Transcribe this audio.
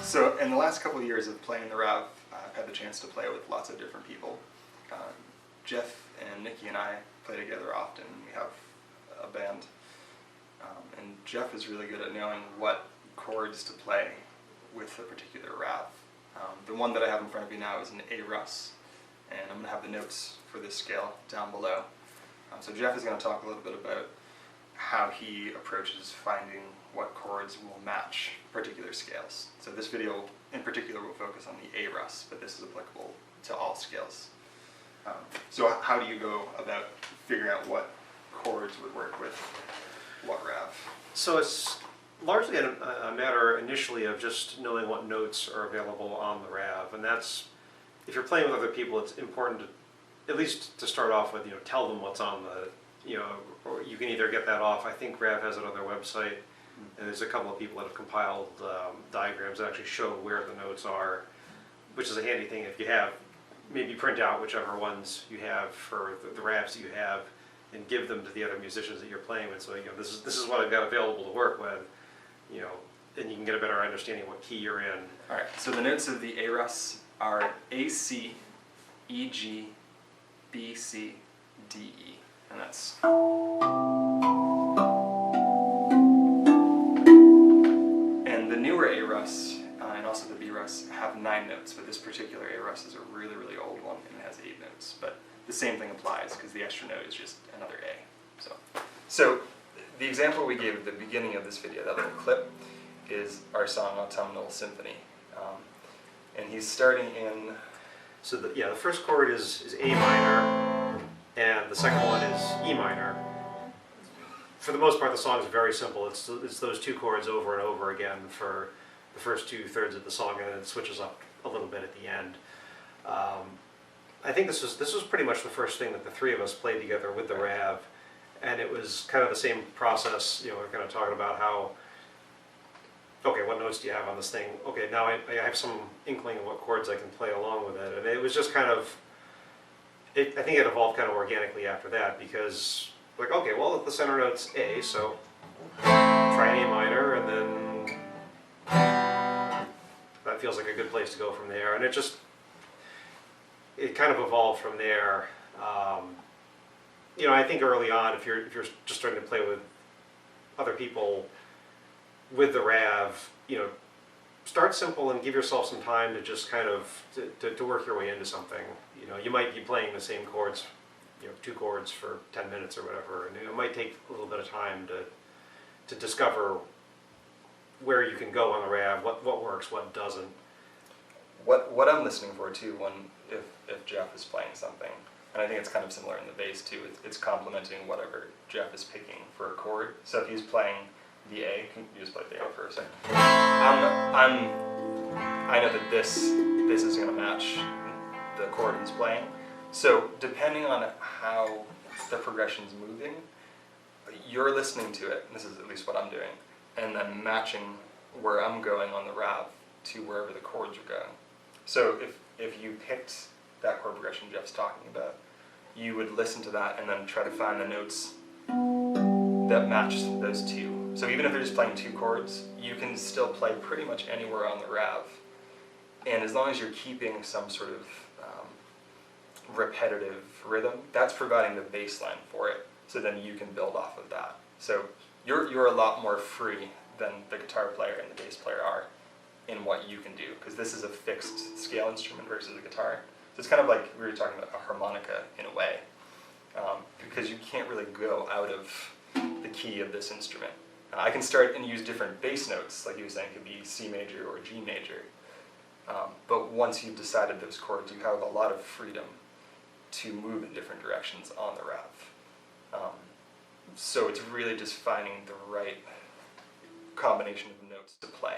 So in the last couple of years of playing the Rav, I've had the chance to play with lots of different people. Jeff and Nicki and I play together often. We have a band. And Jeff is really good at knowing what chords to play with a particular Rav. The one that I have in front of me now is an A Rus, and I'm going to have the notes for this scale down below. So Jeff is going to talk a little bit about how he approaches finding what chords will match particular scales. So this video in particular will focus on the A Rus, but this is applicable to all scales. So how do you go about figuring out what chords would work with what Rav? So it's largely a matter initially of just knowing what notes are available on the Rav, and that's, if you're playing with other people, it's important to, at least to start off with, tell them what's on the, or you can either get that off. I think Rav has it on their website, and there's a couple of people that have compiled diagrams that actually show where the notes are, which is a handy thing if you have. Maybe print out whichever ones you have for the Ravs that you have, and give them to the other musicians that you're playing with. So this is what I've got available to work with, and you can get a better understanding of what key you're in. All right. So the notes of the A Rus are A C, E G, B C, D E, and that's. And the newer A Rus and also the B Rus have 9 notes, but this particular A Rus is a really, really old one and it has 8 notes. But the same thing applies because the extra note is just another A. So the example we gave at the beginning of this video, that little clip, is our song Autumnal Symphony. And he's starting in... So the first chord is A minor, and the second one is E minor. For the most part, the song is very simple. It's those 2 chords over and over again for the first 2/3 of the song, and then it switches up a little bit at the end. I think this was pretty much the first thing that the 3 of us played together with the Rav, and it was kind of the same process. We're kind of talking about how, okay, what notes do you have on this thing? Okay, now I have some inkling of what chords I can play along with it, and it was just kind of, I think it evolved kind of organically after that, because like, okay, well, the center note's A, so try an A minor, and then that feels like a good place to go from there, and it kind of evolved from there. I think early on, if you're just starting to play with other people with the Rav, start simple and give yourself some time to just kind of to work your way into something. You might be playing the same chords, 2 chords for 10 minutes or whatever, and it might take a little bit of time to discover where you can go on the Rav, what works, what doesn't. What I'm listening for too, if Jeff is playing something, and I think it's kind of similar in the bass too, it's complementing whatever Jeff is picking for a chord. So if he's playing the A, can you just play the A for a second? I know that this is going to match the chord he's playing. So depending on how the progression's moving, you're listening to it, and this is at least what I'm doing, and then matching where I'm going on the Rav to wherever the chords are going. So if you picked that chord progression Jeff's talking about, you would listen to that and then try to find the notes that match those 2. So even if they're just playing 2 chords, you can still play pretty much anywhere on the Rav. And as long as you're keeping some sort of repetitive rhythm, that's providing the bass line for it. So then you can build off of that. So you're a lot more free than the guitar player and the bass player are in what you can do, because this is a fixed scale instrument versus a guitar. So it's kind of like we were talking about a harmonica in a way, because you can't really go out of the key of this instrument. I can start and use different bass notes, like you were saying, it could be C major or G major. But once you've decided those chords, you have a lot of freedom to move in different directions on the Rav. So it's really just finding the right combination of notes to play.